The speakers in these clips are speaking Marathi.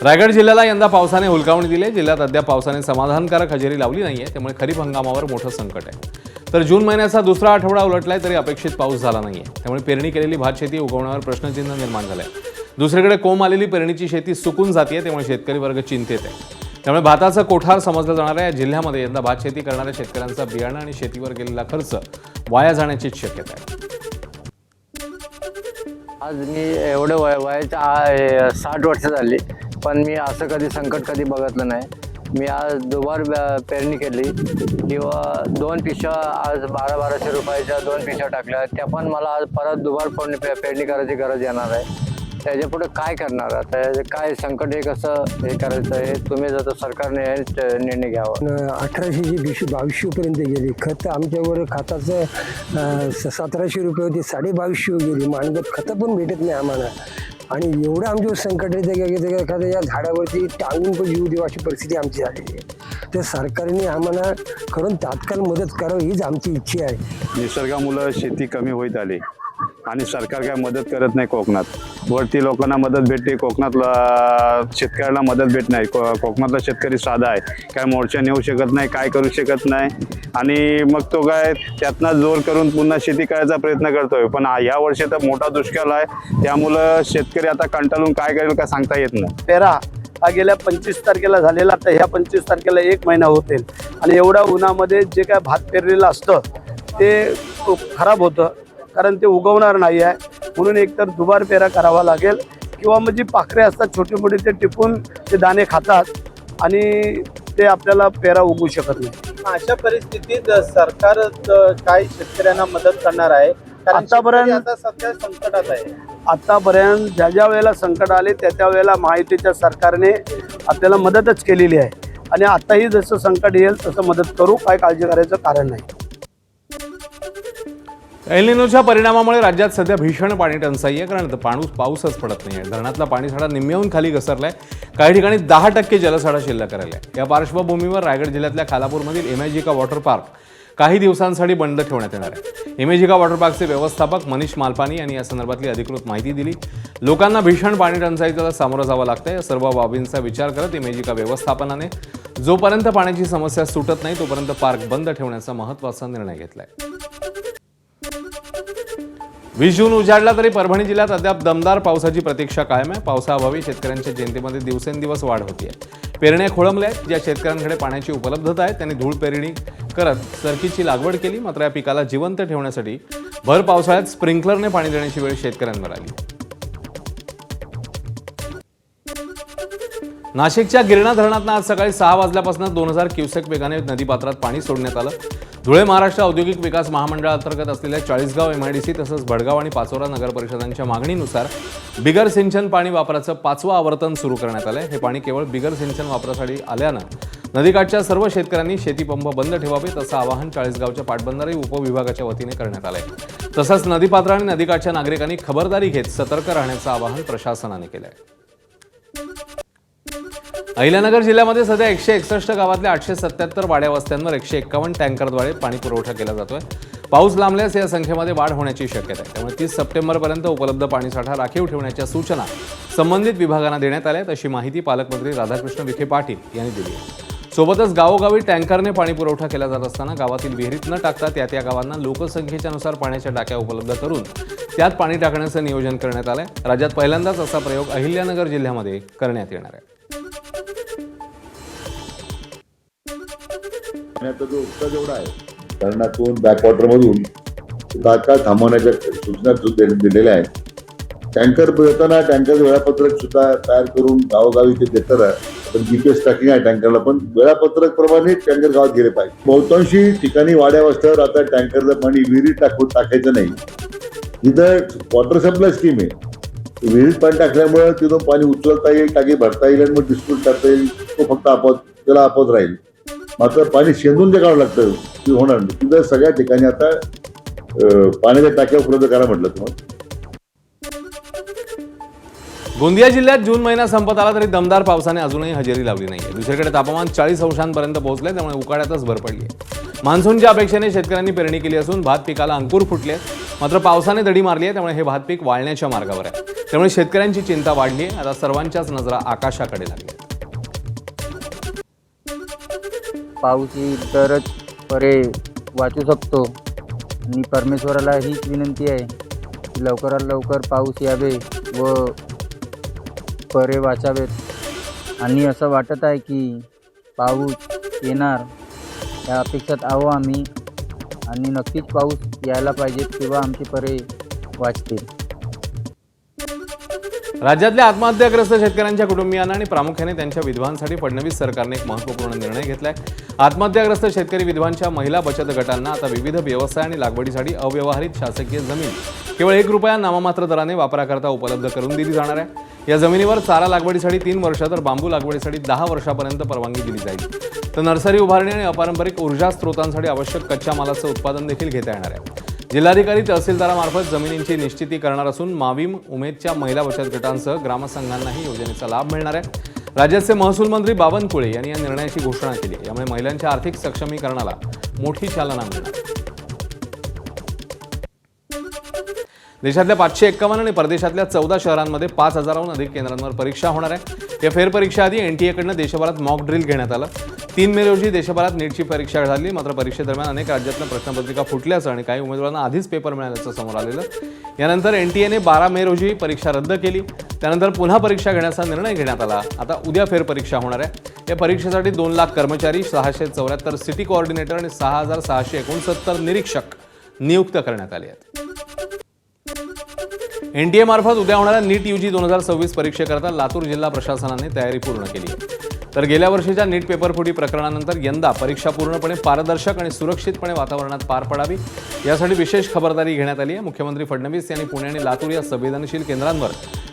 रायगड जिल्ह्याला यंदा पावसाने हुलकावणी दिली। जिल्ह्यात अद्याप पावसाने समाधानकारक हजेरी लावली नाहीये, त्यामुळे खरीप हंगामावर मोठं संकट आहे। तर जून महिन्याचा दुसरा आठवडा उलटलाय तरी अपेक्षित पाऊस झाला नाहीये, त्यामुळे पेरणी केलेली भात शेती उगवण्यावर प्रश्नचिन्ह निर्माण झालंय। दुसरीकडे कोंब आलेली पेरणीची शेती सुकून जातीये, त्यामुळे शेतकरी वर्ग चिंतेत आहे। त्यामुळे भाताचं कोठार समजलं जाणाऱ्या या जिल्ह्यामध्ये यंदा भात शेती करणाऱ्या शेतकऱ्यांचा बियाणं आणि शेतीवर गेलेला खर्च वाया जाण्याची शक्यता आहे। आज मी एवढं वयाच्या 60 वर्ष झाली, पण मी असं कधी संकट कधी बघितलं नाही। मी आज दुबार पेरणी केली किंवा 2 पिशव्या आज 1200 रुपयाच्या 2 पिशव्या टाकल्या, त्या पण मला आज परत दुबार पेरणी करायची गरज येणार आहे। त्याच्या पुढे काय करणार, आता काय संकट हे कसं हे करायचं हे तुम्ही जर सरकारने निर्णय घ्यावा। 1800ची पिशवी 2200पर्यंत गेली। खत आमच्यावर खताचं 1700 रुपये होते, 2250 गेली। मानगत खतं पण भेटत नाही आम्हाला, आणि एवढं आमच्यावर संकट येतं एखाद्या या झाडावरती टांगून पण जीव देऊ अशी परिस्थिती आमची झालेली आहे। तर सरकारने आम्हाला खरं तात्काळ मदत करावी हीच आमची इच्छा आहे। निसर्गामुळे शेती कमी होत आली आणि सरकार काय मदत करत नाही। कोकणात वरती लोकांना मदत भेटते, कोकणातला शेतकऱ्याला मदत भेट नाही। कोकणातला शेतकरी साधा आहे, काय मोर्चा नेऊ शकत नाही, काय करू शकत नाही, आणि मग तो काय त्यातनं जोर करून पुन्हा शेती करायचा प्रयत्न करतोय। पण ह्या वर्षी तर मोठा दुष्काळ आहे, त्यामुळं शेतकरी आता कंटाळून काय करेल का सांगता येत नाही। पेरा हा गेल्या 25 तारखेला झालेला, तर ह्या 25 तारखेला 1 महिना होतील, आणि एवढ्या उन्हामध्ये जे काय भात पेरलेलं असतं ते खराब होतं, कारण ते उगवणार नाही आहे। म्हणून एकतर दुबार पेरा करावा लागेल, किंवा मग जी पाखरे असतात छोटे मोठे ते टिपून ते दाणे खातात आणि ते आपल्याला पेरा उगवू शकत नाही। अशा परिस्थितीत सरकार काय शेतकऱ्यांना मदत करणार आहे? कारण आतापर्यंत आता सध्या संकटात आहे। आतापर्यंत ज्या वेळेला संकट आले त्या वेळेला महायुतीच्या सरकारने आपल्याला मदतच केलेली आहे, आणि आताही जसं संकट येईल तसं मदत करू, काय काळजी करायचं कारण नाही। एल निनोच्या परिणामामुळे राज्यात सध्या भीषण पाणी टंचाई आहे, कारण पाऊसच पडत नाही आहे। धरणातला पाणीसाठा निम्म्याहून खाली घसरलाय, काही ठिकाणी 10% जलसाठा शिल्लक राहिलाय। या पार्श्वभूमीवर रायगड जिल्ह्यातल्या खालापूरमधील इमॅजिका वॉटर पार्क काही दिवसांसाठी बंद ठेवण्यात येणार आहे। इमॅजिका वॉटर पार्कचे व्यवस्थापक मनीष मालपानी यांनी या संदर्भातली अधिकृत माहिती दिली। लोकांना भीषण पाणी टंचाईला सामोरं जावं लागतंय, या सर्व बाबींचा विचार करत इमॅजिका व्यवस्थापनाने जोपर्यंत पाण्याची समस्या सुटत नाही तोपर्यंत पार्क बंद ठेवण्याचा महत्त्वाचा निर्णय घेतलाय। 20 जून उजाडला तरी परभणी जिल्ह्यात अद्याप दमदार पावसाची प्रतीक्षा कायम आहे। पावसाअभावी शेतकऱ्यांच्या चिंतेमध्ये दिवसेंदिवस वाढ होतीये। पेरण्या खोळंबल्या आहेत। ज्या शेतकऱ्यांकडे पाण्याची उपलब्धता आहे त्यांनी धूळ पेरणी करत सरकीची लागवड केली, मात्र या पिकाला जिवंत ठेवण्यासाठी भर पावसाळ्यात स्प्रिंकलरने पाणी देण्याची वेळ शेतकऱ्यांवर आली। नाशिकच्या गिरणा धरणातून आज सकाळी 6 वाजल्यापासून 2000 क्युसेक वेगाने नदीपात्रात पाणी सोडण्यात आलं। धुळे महाराष्ट्र औद्योगिक विकास महामंडळाअंतर्गत असलेल्या 40गाव MIDC तसंच भडगाव आणि पाचोरा नगर परिषदांच्या मागणीनुसार बिगर सिंचन पाणी वापराचं 5वं आवर्तन सुरू करण्यात आलंय। हे पाणी केवळ बिगर सिंचन वापरासाठी आल्यानं नदीकाठच्या सर्व शेतकऱ्यांनी शेतीपंप बंद ठेवावेत असं आवाहन 40गावच्या पाटबंधारे उपविभागाच्या वतीने करण्यात आलंय। तसंच नदीपात्र आणि नदीकाठच्या नागरिकांनी खबरदारी घेत सतर्क राहण्याचं आवाहन प्रशासनाने केलंय। अहिल्यानगर जिल्ह्यामध्ये सध्या 161 गावातल्या 877 वाड्या वस्त्यांवर 151 टँकरद्वारे पाणी पुरवठा केला जातोय। पाऊस लांबल्यास या संख्येमध्ये वाढ होण्याची शक्यता आहे, त्यामुळे 30 सप्टेंबरपर्यंत उपलब्ध पाणीसाठा राखीव ठेवण्याच्या सूचना संबंधित विभागांना देण्यात आल्या आहेत, अशी माहिती पालकमंत्री राधाकृष्ण विखे पाटील यांनी दिली आहे। सोबतच गावोगावी टँकरने पाणी पुरवठा केला जात असताना गावातील विहिरीत न टाकता त्या गावांना लोकसंख्येच्या नुसार पाण्याच्या टाक्या उपलब्ध करून त्यात पाणी टाकण्याचं नियोजन करण्यात आलंय। राज्यात पहिल्यांदाच असा प्रयोग अहिल्यानगर जिल्ह्यामध्ये करण्यात येणार आहे। पाण्याचा जो उपसा जेवढा आहे धरणातून बॅकवॉटरमधून तात्काळ थांबवण्याच्या सूचना दिलेल्या आहेत। टँकर देताना टँकर वेळापत्रक सुद्धा तयार करून गावोगावी ते देताना आपण GPS ट्रॅकिंग आहे टँकरला, पण वेळापत्रक प्रमाणे टँकर गावात गेले पाहिजे। बहुतांशी ठिकाणी वाड्या वस्त्यावर आता टँकरचं पाणी विहिरीत टाकायचं नाही। इथं वॉटर सप्लाय स्कीम आहे, विहिरीत पाणी टाकल्यामुळे तिथून पाणी उचलता येईल, टाकी भरता येईल आणि मग डिस्ट्रीब्यूट करता येईल। तो फक्त त्याला आपोआप राहील, मात्र पाणी शेंदून जे काढावं लागतं ते होणार नाही। तिथं सगळ्या ठिकाणी आता पाण्याच्या टाक्या उपलब्ध करा म्हटलं तुम्हाला। गोंदिया जिल्ह्यात जून महिना संपत आला तरी दमदार पावसाने अजूनही हजेरी लावली नाहीये। दुसरीकडे तापमान 40 अंशांपर्यंत पोहोचले, त्यामुळे उकाड्यातच भर पडली आहे। मान्सूनच्या अपेक्षेने शेतकऱ्यांनी पेरणी केली असून भात पिकाला अंकुर फुटले, मात्र पावसाने दडी मारली आहे, त्यामुळे हे भात पीक वाळण्याच्या मार्गावर आहे। त्यामुळे शेतकऱ्यांची चिंता वाढली आहे. आता सर्वांच्याच नजरा आकाशाकडे लागल्या. पाऊस येईल तरच परे वाचू शकतो आणि परमेश्वराला हीच विनंती आहे की लवकरात लवकर पाऊस यावे व परे वाचावेत. आणि असं वाटत आहे की पाऊस येणार या अपेक्षात आहो आम्ही आणि नक्कीच पाऊस यायला पाहिजे तेव्हा आमचे परे वाचतील. राज्यातल्या आत्महत्याग्रस्त शेतकऱ्यांच्या कुटुंबियांना आणि प्रामुख्याने त्यांच्या विधवांसाठी फडणवीस सरकारने एक महत्त्वपूर्ण निर्णय घेतलाय. आत्महत्याग्रस्त शेतकरी विधवांच्या महिला बचत गटांना आता विविध व्यवसाय आणि लागवडीसाठी अव्यवहारित शासकीय जमीन केवळ ₹1 नाममात्र दराने वापराकरता उपलब्ध करून दिली जाणार आहे. या जमिनीवर चारा लागवडीसाठी 3 वर्ष तर बांबू लागवडीसाठी 10 वर्षापर्यंत परवानगी दिली जाईल. तर नर्सरी उभारणी आणि अपारंपरिक ऊर्जा स्रोतांसाठी आवश्यक कच्च्या मालाचं उत्पादन देखील घेता येणार आहे. जिल्हाधिकारी तहसीलदारामार्फत जमिनींची निश्चिती करणार असून माविम उमेदच्या महिला बचत गटांसह ग्रामसंघांनाही योजनेचा लाभ मिळणार आहे. राज्याचे महसूल मंत्री बावनकुळे यांनी या निर्णयाची घोषणा केली आहे. यामुळे महिलांच्या आर्थिक सक्षमीकरणाला मोठी चालना मिळणार आहे. देशातल्या 551 आणि परदेशातल्या 14 शहरांमध्ये 5000हून अधिक केंद्रांवर परीक्षा होणार आहे. या फेरपरीक्षेआधी एनटीएकडनं देशभरात मॉक ड्रिल घेण्यात आलं. 3 मे रोजी देशभरात नीटची परीक्षा झाली. मात्र परीक्षेदरम्यान अनेक राज्यातल्या प्रश्नपत्रिका फुटल्याचं आणि काही उमेदवारांना आधीच पेपर मिळाल्याचं समोर आलेलं. यानंतर एनटीएने 12 मे रोजी परीक्षा रद्द केली. त्यानंतर पुन्हा परीक्षा घेण्याचा निर्णय घेण्यात आला. आता उद्या फेरपरीक्षा होणार आहे. या परीक्षेसाठी 2 लाख कर्मचारी, 674 सिटी कोऑर्डिनेटर आणि 6669 निरीक्षक नियुक्त करण्यात आले आहेत. एनटीए मार्फत उद्या होणाऱ्या नीट यूजी 2026 परीक्षेकरता लातूर जिल्हा प्रशासनाने तयारी पूर्ण केली आहे. तर गेल्या वर्षीच्या नीट पेपरफुटी प्रकरणानंतर यंदा परीक्षा पूर्णपणे पारदर्शक आणि सुरक्षितपणे वातावरणात पार पडावी यासाठी विशेष खबरदारी घेण्यात आली आहे. मुख्यमंत्री फडणवीस यांनी पुणे आणि लातूर या संवेदनशील केंद्रांवर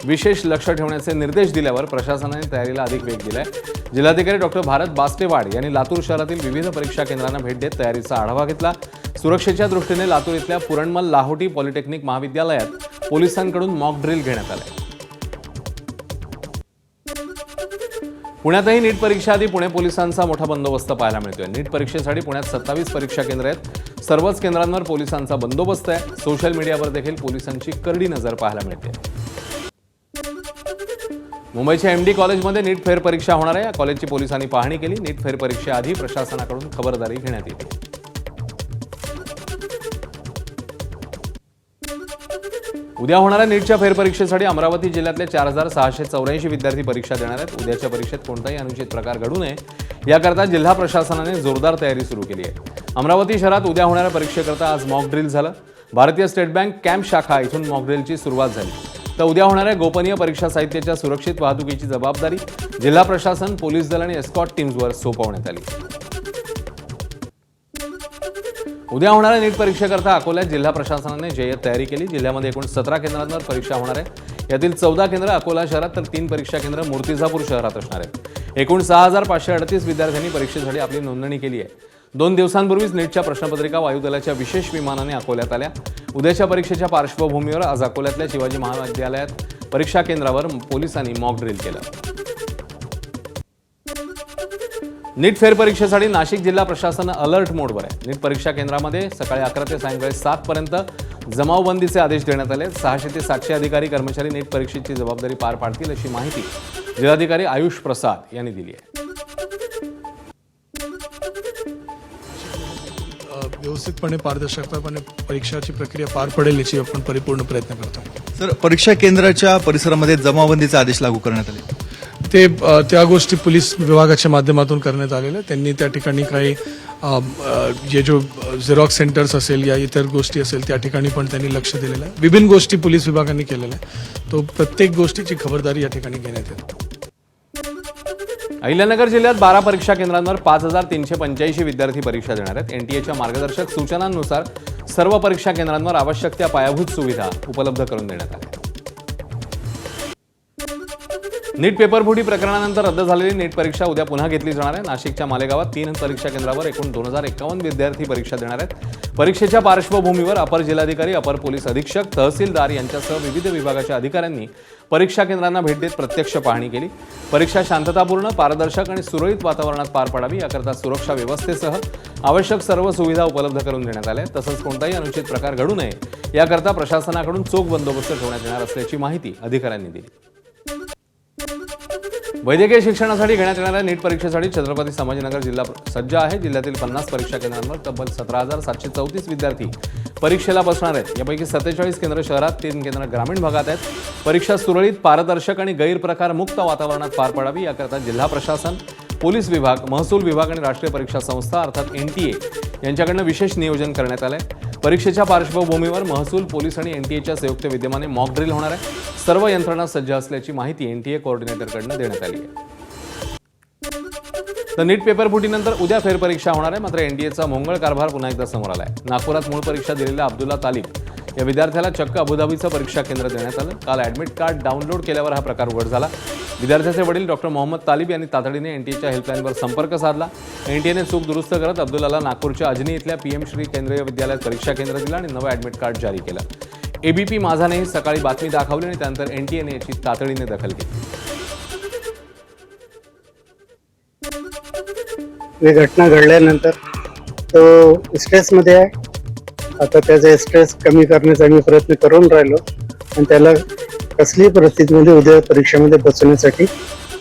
विशेष लक्ष ठेवण्याचे निर्देश दिल्यावर प्रशासनाने तयारीला अधिक वेग दिलाय. जिल्हाधिकारी डॉक्टर भारत बास्तेवाड यांनी लातूर शहरातील विविध परीक्षा केंद्रांना भेट देत तयारीचा आढावा घेतला. सुरक्षेच्या दृष्टीने लातूर इथल्या पुरणमल लाहोटी पॉलिटेक्निक महाविद्यालयात पोलिसांकडून मॉक ड्रिल घेण्यात आले. पुण्यातही नीट परीक्षेआधी पुणे पोलिसांचा मोठा बंदोबस्त पाहायला मिळतोय. नीट परीक्षेसाठी पुण्यात 27 परीक्षा केंद्र आहेत. सर्वच केंद्रांवर पोलिसांचा बंदोबस्त आहे. सोशल मीडियावर देखील पोलिसांची करडी नजर पाहायला मिळते. मुंबईच्या एमडी कॉलेजमध्ये नीट फेरपरीक्षा होणार आहे. या कॉलेजची पोलिसांनी पाहणी केली. नीट फेरपरीक्षेआधी प्रशासनाकडून खबरदारी घेण्यात येते. उद्या होणाऱ्या नीटच्या फेरपरीक्षेसाठी अमरावती जिल्ह्यातले 4684 विद्यार्थी परीक्षा देणार आहेत. उद्याच्या परीक्षेत कोणताही अनुचित प्रकार घडू नये याकरता जिल्हा प्रशासनाने जोरदार तयारी सुरू केली आहे. अमरावती शहरात उद्या होणाऱ्या परीक्षेकरता आज मॉक ड्रिल झालं. भारतीय स्टेट बँक कॅम्प शाखा इथून मॉक ड्रिलची सुरुवात झाली. तर उद्या होणाऱ्या गोपनीय परीक्षा साहित्याच्या सुरक्षित वाहतुकीची जबाबदारी जिल्हा प्रशासन, पोलीस दल आणि एस्कॉट टीम्सवर सोपवण्यात आली. उद्या होणाऱ्या नीट परीक्षेकरता अकोल्यात जिल्हा प्रशासनाने जय्यत तयारी केली. जिल्ह्यामध्ये एकूण 17 केंद्रांवर परीक्षा होणार आहे. यातील 14 केंद्र अकोला शहरात तर 3 परीक्षा केंद्र मूर्तिजापूर शहरात असणार आहेत. एकूण 6538 विद्यार्थ्यांनी परीक्षेसाठी आपली नोंदणी केली आहे. 2 दिवसांपूर्वीच नीटच्या प्रश्नपत्रिका वायुदलाच्या विशेष विमानाने अकोल्यात आल्या. उद्याच्या परीक्षेच्या पार्श्वभूमीवर आज अकोल्यातल्या शिवाजी महाविद्यालयात परीक्षा केंद्रावर पोलिसांनी मॉक ड्रिल केलं. नीट फेरपरीक्षेसाठी नाशिक जिल्हा प्रशासन अलर्ट मोडवर आहे. नीट परीक्षा केंद्रामध्ये सकाळी 11 ते सायंकाळी 7 पर्यंत जमावबंदीचे आदेश देण्यात आले. 600 ते 700 अधिकारी कर्मचारी नीट परीक्षेची जबाबदारी पार पाडतील अशी माहिती जिल्हाधिकारी आयुष प्रसाद यांनी दिली आहे. व्यवस्थितपणे पारदर्शकपणे परीक्षाची प्रक्रिया पार पडेल याची आपण परिपूर्ण प्रयत्न करतो. सर, परीक्षा केंद्राच्या परिसरामध्ये जमावबंदीचे आदेश लागू करण्यात आले. त्या गोष्टी पोलीस विभागाच्या माध्यमातून करण्यात आलेल्या. त्यांनी त्या ठिकाणी काही जे जो झेरॉक्स सेंटर्स असेल या इतर गोष्टी असेल त्या ठिकाणी पण त्यांनी लक्ष दिलेलं आहे. विभिन्न गोष्टी पोलीस विभागाने केलेल्या आहे. तो प्रत्येक गोष्टीची खबरदारी या ठिकाणी घेण्यात येते. अहिल्यानगर जिल्ह्यात 12 परीक्षा केंद्रांवर 5385 विद्यार्थी परीक्षा देणार आहेत. एनटीएच्या मार्गदर्शक सूचनांनुसार सर्व परीक्षा केंद्रांवर आवश्यक त्या पायाभूत सुविधा उपलब्ध करून देण्यात आल्या. नीट पेपरफुटी प्रकरणानंतर रद्द झालेली नीट परीक्षा उद्या पुन्हा घेतली जाणार आहे. नाशिकच्या मालेगावात 3 परीक्षा केंद्रावर एकूण 2051 विद्यार्थी परीक्षा देणार आहेत. परीक्षेच्या पार्श्वभूमीवर अपर जिल्हाधिकारी, अपर पोलीस अधीक्षक, तहसीलदार यांच्यासह विविध विभागाच्या अधिकाऱ्यांनी परीक्षा केंद्रांना भेट देत प्रत्यक्ष पाहणी केली. परीक्षा शांततापूर्ण, पारदर्शक आणि सुरळीत वातावरणात पार पडावी याकरता सुरक्षा व्यवस्थेसह आवश्यक सर्व सुविधा उपलब्ध करून देण्यात आल्या. तसंच कोणताही अनुचित प्रकार घडू नये याकरता प्रशासनाकडून चोख बंदोबस्त ठेवण्यात येणार असल्याची माहिती अधिकाऱ्यांनी दिली. वैद्यकीय शिक्षणासाठी घेण्यात येणाऱ्या नीट परीक्षेसाठी छत्रपती संभाजीनगर जिल्हा सज्ज आहे. जिल्ह्यातील 50 परीक्षा केंद्रांवर तब्बल 17,734 विद्यार्थी परीक्षेला बसणार आहेत. यापैकी 47 केंद्र शहरात, 3 केंद्र ग्रामीण भागात आहेत. परीक्षा सुरळीत, पारदर्शक आणि गैरप्रकार मुक्त वातावरणात पार पडावी याकरता जिल्हा प्रशासन, पोलीस विभाग, महसूल विभाग आणि राष्ट्रीय परीक्षा संस्था अर्थात NTA यांच्याकडनं विशेष नियोजन करण्यात आलंय. परीक्षेच्या पार्श्वभूमीवर महसूल, पोलीस आणि NTAच्या संयुक्त विद्यमाने मॉक ड्रिल होणार आहे. सर्व यंत्रणा सज्ज असल्याची माहिती NTA कोऑर्डिनेटरकडनं देण्यात आली आहे. तर नीट पेपरफुटीनंतर उद्या फेरपरीक्षा होणार आहे. मात्र NTAचा मोंगळ कारभार पुन्हा एकदा समोर आला आहे. नागपुरात मूळ परीक्षा दिलेल्या अब्दुल्ला तालिब या विद्यार्थ्याला चक्क अबुधाबीचं परीक्षा केंद्र देण्यात आलं. काल ॲडमिट कार्ड डाउनलोड केल्यावर हा प्रकार उघड झाला. विद्यार्थ्याचे वडील डॉक्टर मोहम्मद तालिब यांनी तातडीने NTAच्या हेल्पलाईनवर संपर्क साधला. NTAने चूक दुरुस्त करत अब्दुल्लाला नागपूरच्या अजनी इथल्या PM श्री केंद्रीय विद्यालयात परीक्षा केंद्र दिलं आणि नवं ॲडमिट कार्ड जारी केलं. ABP माझानेही सकाळी बातमी दाखवली आणि त्यानंतर NTAने याची तातडीने दखल घेतली. ही घटना घडल्यानंतर तो स्ट्रेसमध्ये आहे. आता त्याचा स्ट्रेस कमी करण्याचा आम्ही प्रयत्न करून राहिलो आणि त्याला कसलीही परिस्थितीमध्ये उद्या परीक्षेमध्ये बसवण्यासाठी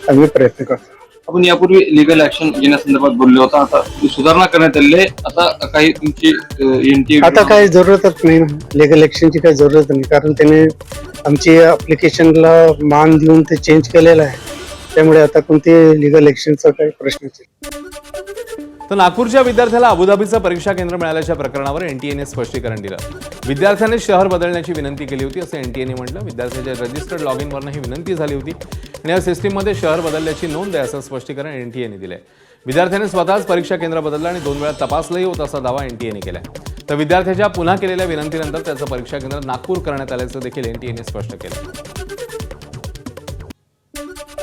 आम्ही प्रयत्न करतो. आपण यापूर्वी लिगल ऍक्शन घेण्यासंदर्भात बोललो होता. आता सुधारणा करण्यात आली आहे. आता काही तुमची आता काही जरूरतच नाही, लिगल ऍक्शनची काही जरूरत नाही, कारण त्याने आमची ऍप्लिकेशनला मान देऊन ते चेंज केलेलं आहे. त्यामुळे आता कोणती लिगल ऍक्शनचा काही प्रश्नच नाही. तर नागपूरच्या विद्यार्थ्याला अबुधाबीचं परीक्षा केंद्र मिळाल्याच्या प्रकरणावर NTAने स्पष्टीकरण दिलं. विद्यार्थ्याने शहर बदलण्याची विनंती केली होती असं NTAने म्हटलं. विद्यार्थ्याच्या रजिस्टर्ड लॉग इनवरनं ही विनंती झाली होती आणि या सिस्टीममध्ये शहर बदलल्याची नोंद आहे असं स्पष्टीकरण NTAने दिलंय. विद्यार्थ्याने स्वतःच परीक्षा केंद्र बदललं आणि 2 वेळा तपासलंही होत असा दावा NTAने केलाय. तर विद्यार्थ्याच्या पुन्हा केलेल्या विनंतीनंतर त्याचं परीक्षा केंद्र नागपूर करण्यात आल्याचं देखील NTAने स्पष्ट केलं.